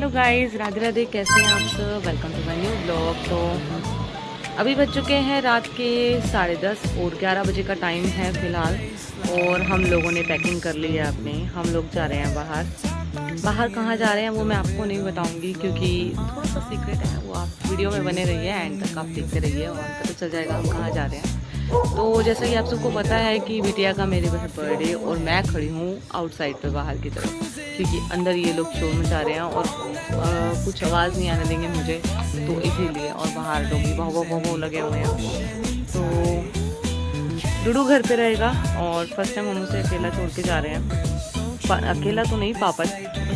Hello guys, Radhe Radhe. कैसे हैं आप सब? Welcome to my new blog. तो अभी बज चुके हैं रात के 10:30 और 11 बजे का टाइम है फ़िलहाल। और हम लोगों ने पैकिंग कर ली है अपनी। हम लोग जा रहे हैं बाहर कहाँ जा रहे हैं वो मैं आपको नहीं बताऊंगी, क्योंकि थोड़ा सा सीक्रेट है। वो आप वीडियो में बने रहिए, एंड तक आप देखते रहिए और पता चल जाएगा हम कहाँ जा रहे हैं। तो जैसा कि आप सबको पता है कि बिटिया का मेरे बर्थडे, और मैं खड़ी हूँ आउटसाइड पे बाहर की तरफ, क्योंकि अंदर ये लोग शोर मचा रहे हैं और कुछ आवाज़ नहीं आने देंगे मुझे, तो इसीलिए। और बाहर डोगी भाव लगे हुए हैं। तो डूडू घर पे रहेगा और फर्स्ट टाइम हम उसे अकेला छोड़ के जा रहे हैं। अकेला तो नहीं, पापा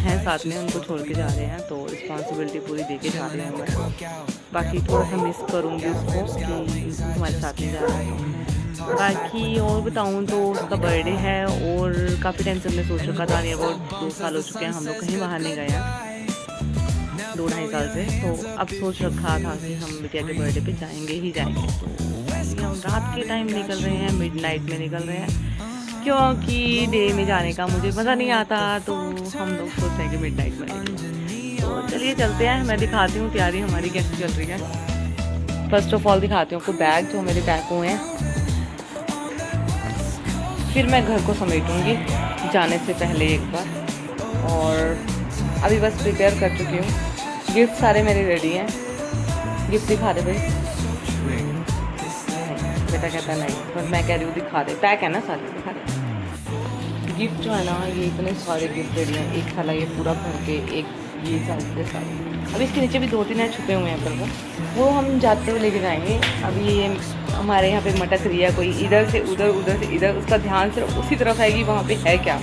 हैं साथ में, उनको छोड़ के जा रहे हैं। तो रिस्पॉन्सिबिलिटी पूरी दे के जा रहे हैं मैं। बाकी थोड़ा सा मिस करूँगी उसको कि हमारे साथ नहीं जा रहा है। बाकी और बताऊँ तो उसका बर्थडे है और काफ़ी टाइम से हमने सोच रखा था। नहीं, अबाउट 2 साल हो चुके हैं हम लोग कहीं बाहर नहीं गए हैं, 2-2.5 साल से। तो अब सोच रखा था कि हम बिटिया के बर्थडे पे जाएंगे ही जाएंगे। तो हम रात के टाइम निकल रहे हैं, मिडनाइट में निकल रहे हैं, क्योंकि डे में जाने का मुझे मज़ा नहीं आता। तो हम लोग सोचते हैं कि मिडनाइट में निकलें। तो चलिए चलते हैं, मैं दिखाती हूँ तैयारी हमारी कैसी चल रही है। फर्स्ट ऑफ ऑल दिखाती हूँ आपको बैग जो मेरे पैक हुए हैं, फिर मैं घर को समेटूँगी जाने से पहले एक बार। और अभी बस प्रिपेयर कर चुकी हूँ। गिफ्ट सारे मेरे रेडी हैं। गिफ्ट दिखा दे भाई। बेटा कहता नहीं, पर मैं कह रही हूँ दिखा दे। पैक है ना सारे, दिखा दे। गिफ्ट जो है ना, ये इतने सारे गिफ्ट रेडी हैं। एक थैला ये पूरा भर के, एक ये सारे सारे। अभी इसके नीचे भी 2-3 हैं छुपे हुए हैं, पर वो हम जाते हुए लेके जाएंगे। अभी ये हमारे यहाँ पे मटक रही है कोई, इधर से उधर, उधर से इधर। उसका ध्यान सिर्फ उसी तरफ है कि वहाँ पे है क्या,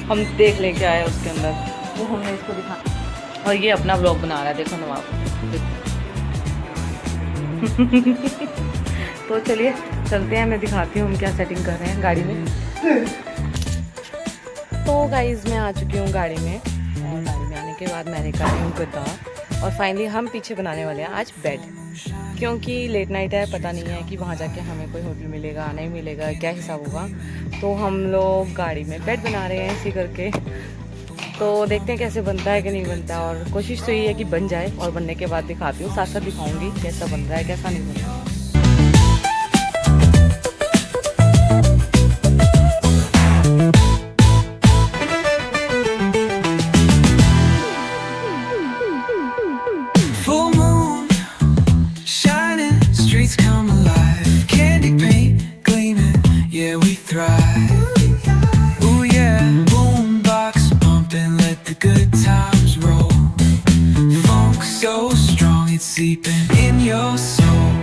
हम देख लेके आए उसके अंदर। वो हमने इसको दिखा। और ये अपना ब्लॉग बना रहा है, देखो नवाब। तो चलिए चलते हैं, मैं दिखाती हूँ हम क्या सेटिंग कर रहे हैं गाड़ी में। तो गाइज मैं आ चुकी हूँ गाड़ी में, और गाड़ी में आने के बाद मैंने कहा हूँ गद्दा। और फाइनली हम पीछे बनाने वाले हैं आज बेड, क्योंकि लेट नाइट है, पता नहीं है कि वहाँ जाके हमें कोई होटल मिलेगा नहीं मिलेगा, क्या हिसाब होगा। तो हम लोग गाड़ी में बेड बना रहे हैं इसी करके। तो देखते हैं कैसे बनता है कि नहीं बनता, और कोशिश तो ये है कि बन जाए। और बनने के बाद दिखाती हूँ, साथ साथ दिखाऊंगी कैसा बन रहा है कैसा नहीं बन रहा है। Sleeping in your soul.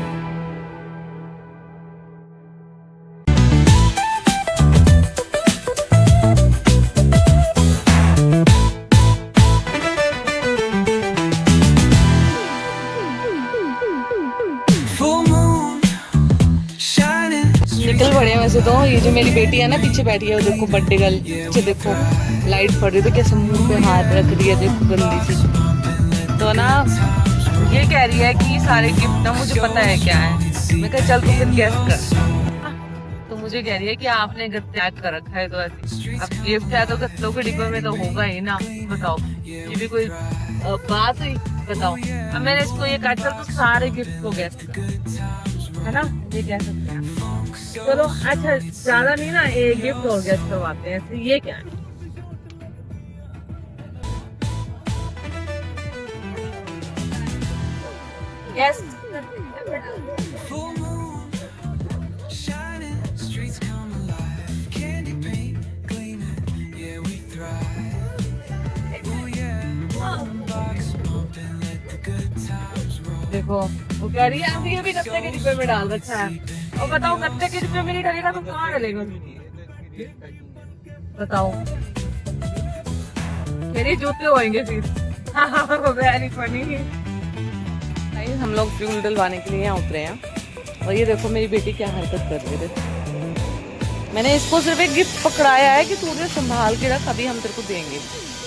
Full moon shining. निकल पड़े हैं वैसे तो। ये जो मेरी बेटी है ना पीछे बैठी है, वो देखो बर्थडे गर्ल पीछे देखो, लाइट पड़ रही है तो कैसे मुंह पे हाथ रख रही है, देखो गंदी सी। तो ना ये कह रही है कि सारे गिफ्ट ना मुझे पता है क्या है। मैं कहा चल तू फिर गैस कर। तो मुझे कह रही है कि आपने पैक कर रखा है, तो ऐसे अब गिफ्ट है तो गत्तों के डिब्बे में तो होगा ही ना। बताओ, ये भी कोई बात हुई? बताओ। अब मैंने इसको ये कहा चल तो सारे गिफ्ट को गैस कर, है ना, ये कह सकते हैं। चलो अच्छा, ज्यादा नहीं ना, एक गिफ्ट और गैस करवाते हैं। ये क्या है? Yes. Full moon shining, streets come alive, candy paint gleaming, yeah we thrive. Oh yeah, box pumping, let the good times roll. देखो वो कह रही है अभी ये भी गत्ते के डिब्बे में डाल रखा है। और बताओ गत्ते के डिब्बे में नहीं डलेगा तो कहाँ डलेगा? बताओ, मेरे जूते होंगे फिर। Very funny. हम लोग फ्यूल डलवाने के लिए यहाँ उतरे हैं, और ये देखो मेरी बेटी क्या हरकत कर रही है। मैंने इसको सिर्फ एक गिफ्ट पकड़ाया है कि तू उसे संभाल के रख, अभी हम तेरे को देंगे।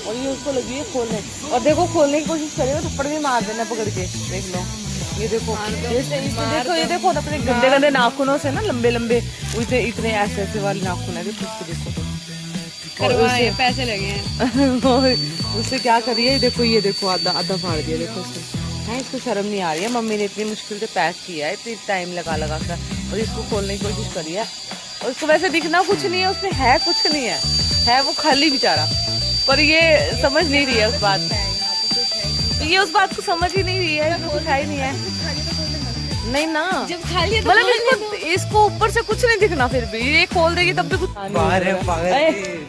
और ये उसको लगी है खोलने, और देखो खोलने की कोशिश करेगा तो थप्पड़ भी मार देना पकड़ के। देख लो, ये देखो, देखो ये देखो अपने गंदे गंदे नाखूनों से ना, लंबे लंबे इतने ऐसे ऐसे वाले नाखून है, देखो इसको देखो। करवाए, पैसे लगे हैं। और उससे क्या करिए, देखो ये देखो आधा आधा फाड़ दिया, देखो उसने है। इसको शर्म नहीं आ रही है, मम्मी ने इतनी मुश्किल से पैक किया है, इतनी टाइम लगा लगा कर, और इसको खोलने की कोशिश करी है। और उसको वैसे दिखना कुछ नहीं है, उसमें है कुछ नहीं है वो खाली बेचारा। पर ये समझ नहीं रही है उस बात, ये उस बात को समझ ही नहीं रही है, कुछ है ही नहीं है। नहीं ना, जब खाली है तो मतलब इसको ऊपर से कुछ नहीं दिखना, फिर भी ये खोल देगी तब भी कुछ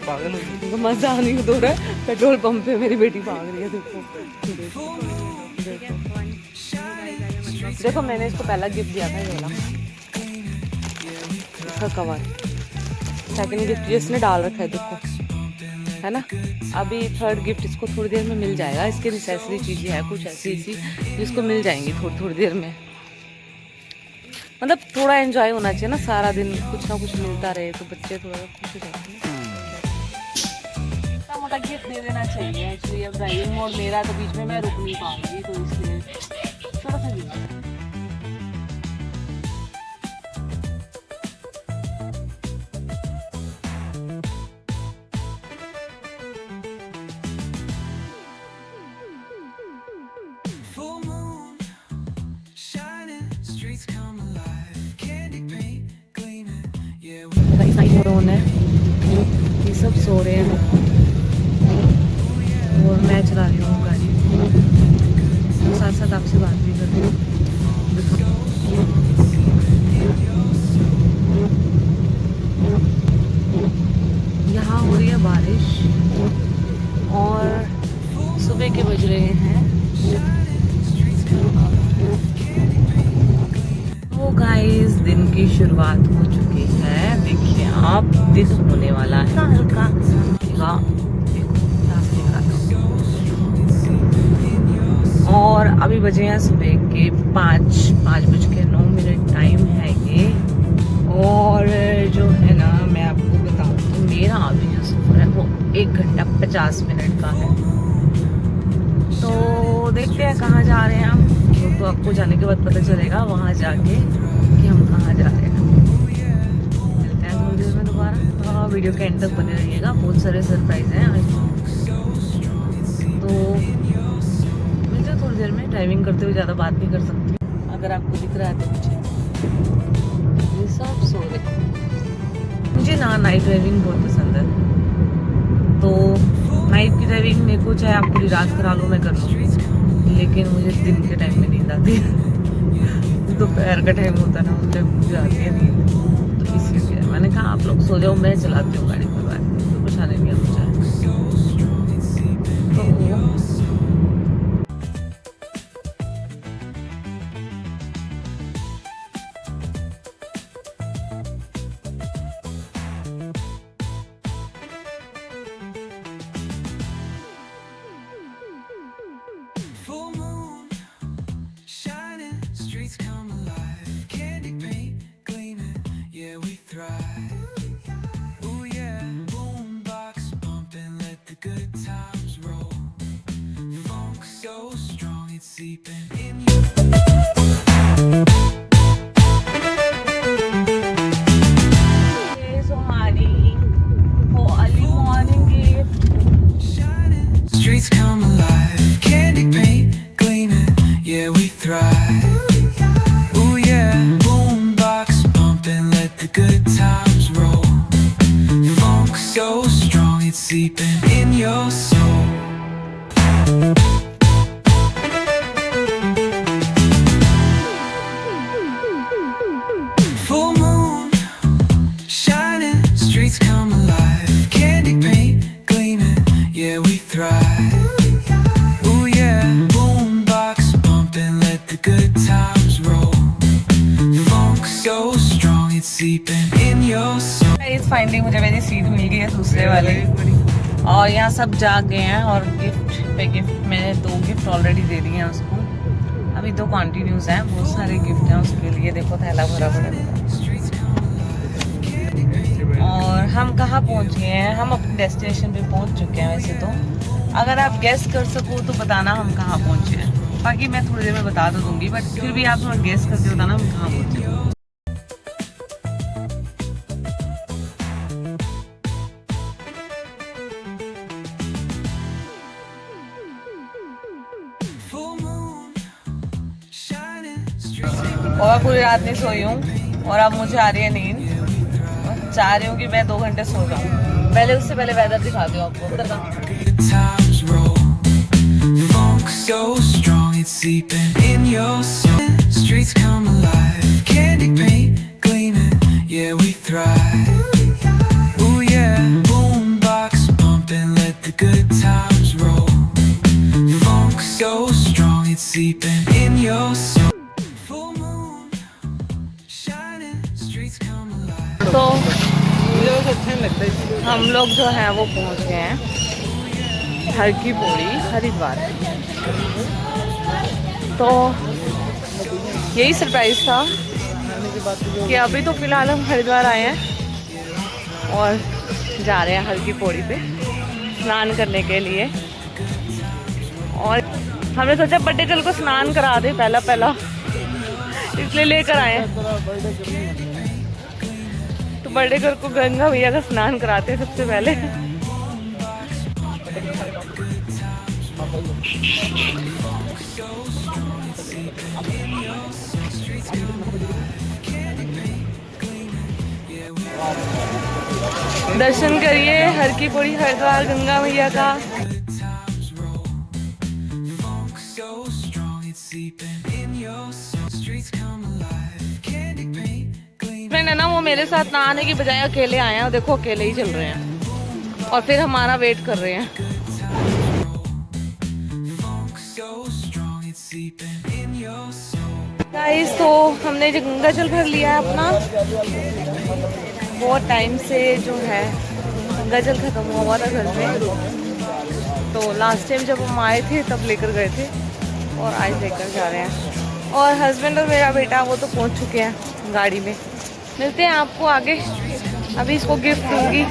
पागल मजा आने दो रहा है। पेट्रोल पंप पे मेरी बेटी भाग रही है, देखो देखो मैंने इसको पहला गिफ्ट दिया था, ये वाला इसका कवर। सेकंड गिफ्ट इसने डाल रखा है, देखो है ना। अभी थर्ड गिफ्ट इसको थोड़ी देर में मिल जाएगा। इसकी नेसेसरी चीज़ें हैं कुछ ऐसी ऐसी जिसको मिल जाएंगी थोड़ी थोड़ी देर में। मतलब थोड़ा एंजॉय होना चाहिए ना, सारा दिन कुछ ना कुछ मिलता रहे तो बच्चे थोड़ा खुश हो जाते हैं। छोटा मोटा गिफ्ट दे देना चाहिए। एक्चुअली अब ड्राइविंग मोड मेरा तो बीच में मैं रुक नहीं पाऊंगी, तो इसलिए थोड़ा सा gift. Full moon, shining, streets come alive. Candy paint gleaming, yeah. Phone है, ये सब सो रहे हैं और मैं चला रही हूँ गाड़ी, साथ साथ आपसे बात भी कर रही हूँ। यहाँ हो रही है बारिश और सुबह के बज रहे हैं। तो गाइस दिन की शुरुआत हो चुकी है। देखिए आप, दिन होने वाला है हल्का हल्का, देखो और अभी बजे हैं सुबह के 5:09 टाइम है ये। और जो है ना, मैं आपको बताऊं तो मेरा अभी जो सफर है वो 1 घंटा 50 मिनट का है। तो देखते हैं कहाँ जा रहे हैं हम, तो आपको जाने के बाद पता चलेगा वहाँ जाके कि हम कहाँ जा रहे हैं। मिलते हैं थोड़ी देर में दोबारा। तो वीडियो के एंड तक बने रहिएगा, बहुत सारे सरप्राइज हैं आज। तो मिलते हैं थोड़ी देर में। ड्राइविंग करते हुए ज़्यादा बात नहीं कर सकती। अगर आपको दिख रहा है तो पीछे ये सब सो रहे। मुझे ना नाइट ड्राइविंग बहुत पसंद है, तो नाइट की ड्राइविंग मेरे को चाहे आप पूरी रात करा लो मैं कर लूँ, लेकिन मुझे दिन के टाइम में नींद आती है। दोपहर का टाइम होता है ना, उस टाइम मुझे आती है नींद। तो इसलिए मैंने कहा आप लोग सो जाओ, मैं चलाती हूँ गाड़ी, कोई बात नहीं, तो कुछ आने नहीं मुझे। तो Full moon, shining, streets come alive. Candy paint gleaming, yeah, we thrive. Ooh yeah, boombox pumping, let the good times roll. Funk so strong, it's seeping in you. Streets come alive, candy paint gleaming, yeah, we thrive. Ooh yeah, boombox pumping, let the good times roll. Funk so strong, it's seeping in your soul. Full moon, shining, streets come alive, candy paint gleaming, yeah, we thrive. Ooh yeah, boombox pumping, let the good times roll. Funk so strong, it's seeping in your soul. इस finally मुझे मेरी seat मिल गई है दूसरे वाले, और यहाँ सब जाग गए हैं। और गिफ्ट पे गिफ्ट, मैंने 2 गिफ्ट ऑलरेडी दे दिए हैं उसको, अभी 2 कंटिन्यूज हैं। बहुत सारे गिफ्ट हैं उसके लिए, देखो थैला भरा भरा। और हम कहाँ पहुँच गए हैं, हम अपने डेस्टिनेशन पे पहुँच चुके हैं वैसे तो। अगर आप गेस कर सको तो बताना हम कहाँ पहुँचे हैं, बाकी मैं थोड़ी देर में बता तो दूंगी, बट फिर भी आप थोड़ा गेस करके बताना हम कहाँ पहुँचे। और मैं पूरी रात नहीं सोई हूँ और अब मुझे आ रही है नींद। चाह रही हूँ कि मैं 2 घंटे सो जाऊँ। पहले उससे पहले वेदर दिखाती हूँ आपको। उधर का times roll. Funk so strong it's seeping in your soul. Streets come alive, candy paint gleaming, yeah we thrive. Ooh yeah, boombox pumping, let the good times roll. Funk so strong it's seeping in your soul. Full moon shining, streets come alive. तो हम लोग जो है वो पहुंच गए हैं हर की पौड़ी हरिद्वार। तो यही सरप्राइज था कि अभी तो फिलहाल हम हरिद्वार आए हैं और जा रहे हैं हर की पौड़ी पे स्नान करने के लिए। और हमने सोचा बर्थडे गर्ल को स्नान करा दे पहला इसलिए लेकर आए हैं। तो बर्थडे गर्ल को गंगा भैया का स्नान कराते हैं सबसे पहले। दर्शन करिए हर की पौड़ी हरिद्वार गंगा मैया का। फ्रेंड है ना वो मेरे साथ ना आने की बजाय अकेले आए हैं और देखो अकेले ही चल रहे हैं और फिर हमारा वेट कर रहे हैं। गाइस तो हमने जो गंगा जल भर लिया है अपना। बहुत टाइम से जो है गंगा जल खत्म हुआ था घर में, तो लास्ट टाइम जब हम आए थे तब लेकर गए थे और आज लेकर जा रहे हैं। और हस्बैंड और मेरा बेटा वो तो पहुंच चुके हैं गाड़ी में। मिलते हैं आपको आगे, अभी इसको गिफ्ट दूंगी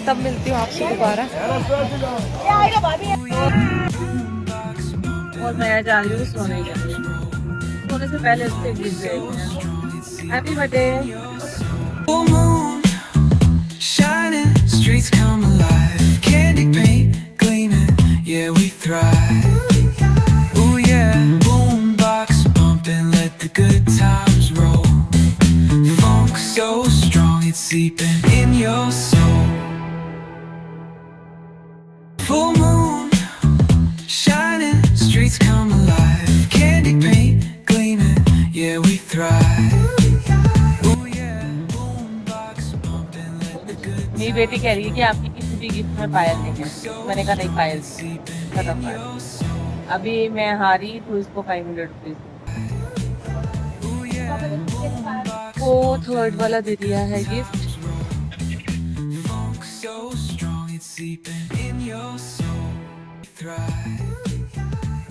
तब मिलती हूँ आपसे दोबारा। और मैं जा रही हूँ सोने के लिए, सोने से पहले उससे गिफ्ट देते हैं। Happy birthday. Full moon shining, streets come alive, candy paint gleaming, yeah we thrive. Ooh yeah, boombox pumping, let the good times roll. Funk so strong it's seeping in your soul. Full moon shining, streets come alive, candy paint gleaming, yeah we thrive. मेरी बेटी कह रही है कि आपकी किसी भी gift में पायल नहीं है। मैंने कहा नहीं, पायल खत्म पायल। अभी मैं हारी तो इसको 500 रुपीज वो 3rd वाला दे दिया है gift.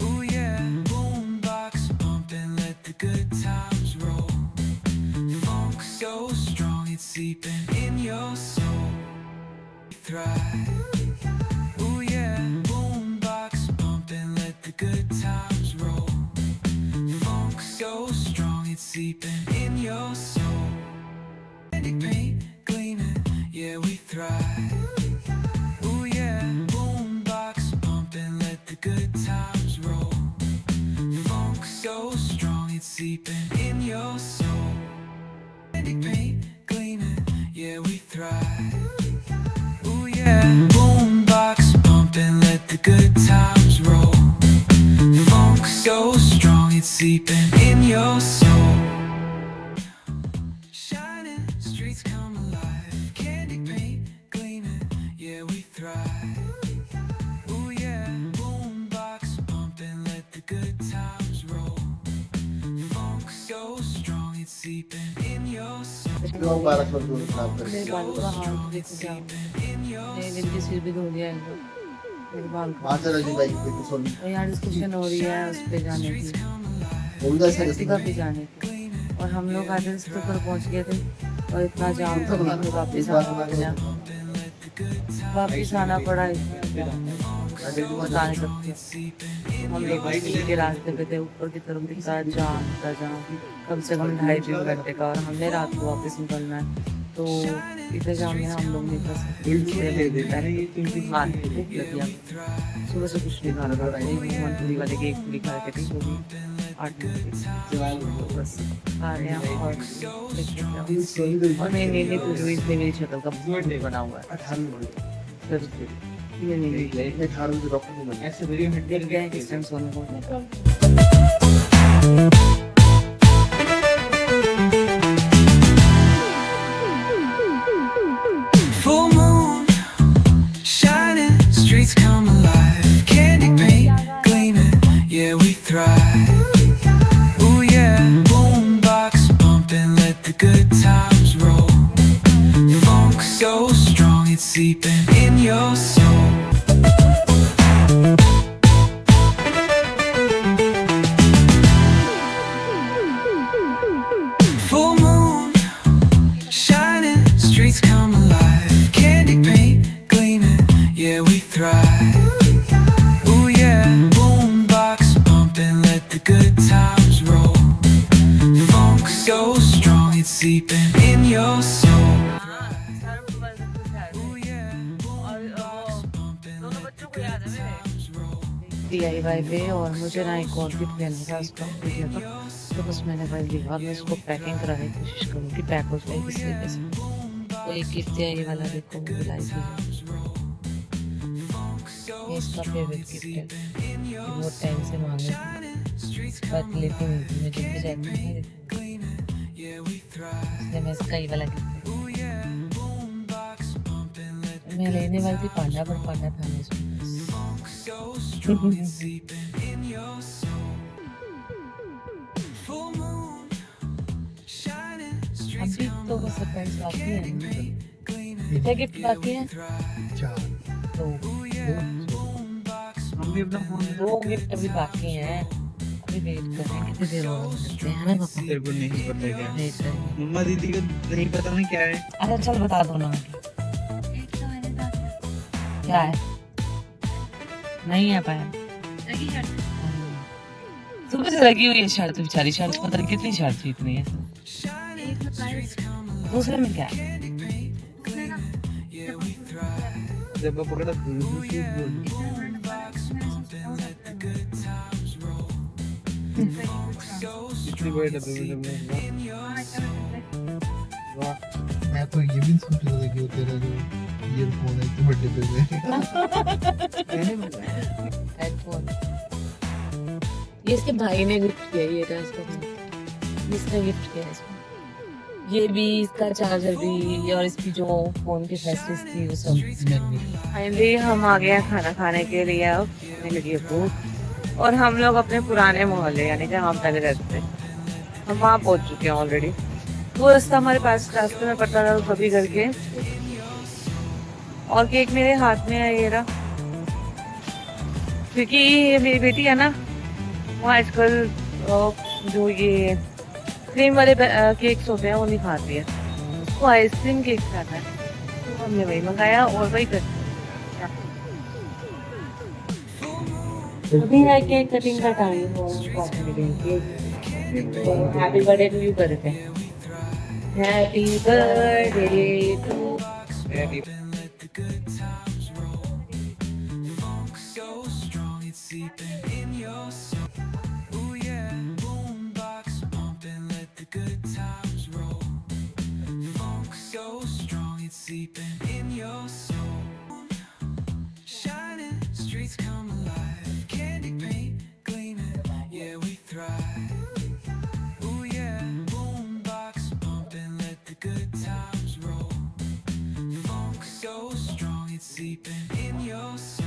Ooh yeah, boombox pumping, let the good times roll. Funk so strong it's seeping in your soul. Candy paint gleaming, yeah we thrive. Ooh yeah, boombox pumping, let the good times roll. Funk so strong it's seeping in your soul. Candy paint gleaming, yeah we thrive. Boombox pumping, let the good times roll. Funk so strong it's seeping in your soul. Shining, streets come alive, candy paint gleaming, yeah we thrive. Ooh yeah, boombox pumping, let the good times roll. Funk so strong it's seeping in your soul. मेरे बालों का हाल देख जाओ, मेरे दिन की सिर भी धो दिया है मेरे बाल का। और यहाँ डिस्कशन हो रही है उस पे जाने की, पे जाने की। और हम लोग आज रिश्ते पर पहुँच गए थे और इतना जाम था कि हमें वापस आना पड़ा। बता नहीं सकते, हम लोग के रास्ते पे थे, ऊपर की तरफ दिखता जाम कम से कम 2.5-3 घंटे का। और हमने रात को वापस निकलना है, तो इतने जाम में हम लोग नहीं कर सकते। सुबह से कुछ नहीं खाना था, पूरी वाले की एक पूरी खा के थी, 8 बस आ गया और नहीं नहीं नहीं तो इसने मेरी शक्ल का बना हुआ है देखते हैं किस टाइम सोने को Full moon, shining, streets come alive. Candy paint gleaming, yeah we thrive. Ooh yeah, boombox pumping, let the good times roll. Funk so strong, it's seeping in your soul. Full moon, shining, streets come alive. Candy paint gleaming, yeah we thrive. Ooh yeah, boombox pumping, let the good times roll. Funk so strong, it's seeping in your soul. Ooh yeah, boombox pumping, let the good times roll. DIY पे और मुझे ना एक और gift लेना था उसका video का तो बस मैंने भाई लिया और मैं उसको पैकिंग कराने की कोशिश करूँगी पैक हो जाए किस तरीके से तो एक गिफ्ट है ये वाला देखो लाइव ये इसका फेवरेट गिफ्ट है ये बहुत टाइम से मांगे बात लेती हूँ मैं जब भी जाती हूँ इसलिए मैं इसका ये वाला गिफ्ट मैं लेने वाली थी पांडा पर पांडा था मैं इसमें अभी तो बस सरप्राइज बाकी है क्या गिफ्ट बाकी है तो दो गिफ्ट अभी बाकी हैं अभी वेट कर रहे हैं कितनी देर और सकते हैं ना पापा तेरे को नहीं पता क्या है वेट कर मम्मा दीदी को नहीं पता ना क्या है अच्छा चल बता दो ना क्या है नहीं है पाया सुबह से लगी हुई है शर्त बेचारी शर्त पता नहीं कितनी शर्त थी इतनी है दूसरे में क्या है जब पकड़ा कितनी बड़ी डब्बे में वाह मैं तो ये भी सोच रहा था कि वो तेरा जो ईयरफोन है इतने बड़े पे में हेडफोन ये इसके भाई ने गिफ्ट किया ये था इसको इसने गिफ्ट किया इसको ये भी इसका चार्जर भी और इसकी जो फोन की फैसिलिटीज थी वो सब फाइनली हम आ गए हैं खाना खाने के लिए अब हमें लगी है भूख और हम लोग अपने पुराने मोहल्ले यानी जहाँ हम पहले रहते थे हम वहाँ पहुँच चुके हैं ऑलरेडी वो रास्ता हमारे पास रास्ते में पड़ता था कभी करके और केक मेरे हाथ में है ये रहा क्योंकि ये मेरी बेटी है ना वो आजकल जो ये क्रीम वाले केक्स होते हैं वो नहीं खाती है उसको आइसक्रीम केक खाता है तो हमने वही मंगाया और वही करते अभी है केक कटिंग का time happy birthday to you करते हैं happy birthday to Seeping in your soul, shining streets come alive, candy paint gleaming, yeah we thrive. Ooh yeah, boombox pumping, let the good times roll. Funk so strong, it's seeping in your soul.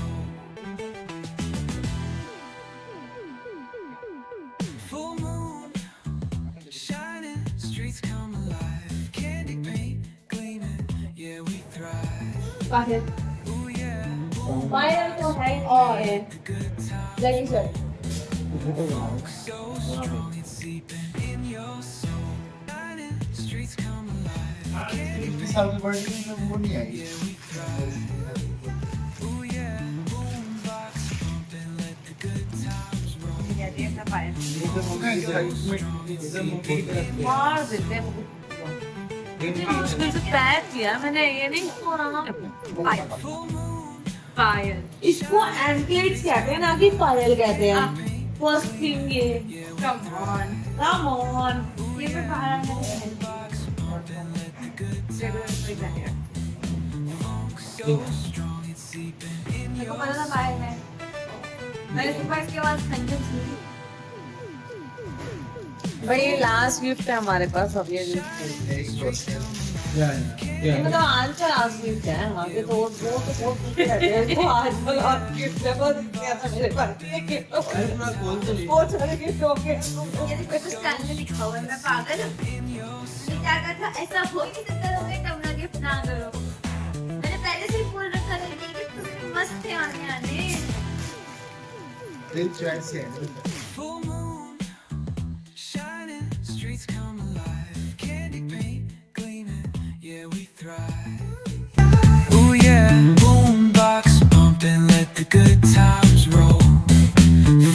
Full moon, shining streets come alive, candy paint gleaming, yeah we thrive. Bakit? Ooh yeah, Bayar ko hay on. Lagi sir. so strong, it's seeping in your soul. Shining streets come alive, candy साल के birthday में वो नहीं आई yeah we thrive. Ooh yeah, boombox pumping, let the good times roll. मार देते हैं इतनी मुश्किल से पैक किया मैंने ये नहीं हो रहा पायल इसको एंकलेट्स कहते हैं ना कि पायल कहते हैं फर्स्ट थिंग ये कम ऑन ये पे बाहर मेरे को पता था बाहर में मैंने सुबह इसके बाद खंजर सुनी भाई लास्ट गिफ्ट है हमारे पास, अब ये गिफ्ट ये मतलब आज का लास्ट गिफ्ट है आगे तो वो तो बहुत कुछ रहते हैं वो आज का लास्ट गिफ्ट है बस क्या था मेरे पास ये गिफ्ट बहुत सारे गिफ्ट हो गए ये देखो तो स्टैंड में लिखा हुआ है मैं पागल ये क्या कहा था ऐसा हो ही नहीं सकता तुम्हें तब ना गिफ्ट ना करो मैंने पहले से ही बोल रखा था कि गिफ्ट तुम्हें मस्त थे आने आने तेरी चॉइस है Full moon, shining, streets come alive. Candy paint gleaming, yeah we thrive. Ooh yeah, boombox pumping, let the good times roll.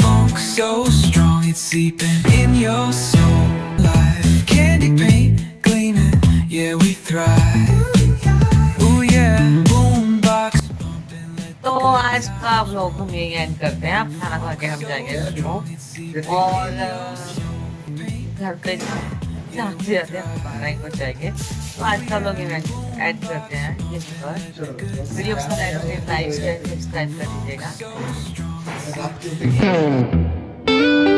Funk so strong, it's seeping in your soul. Live, candy paint gleaming, yeah we thrive. Ooh yeah, boombox pumping, let तो आज का vlog हम यही and करते हैं। आप खाना खा के हम जाएंगे घर को और घर पे जाते जाते हम 12 बज जाएंगे। तो आज का व्लॉग एंड करते हैं यहीं पर। वीडियो पसंद आए तो लाइक शेयर सब्सक्राइब कर दीजिएगा। रात को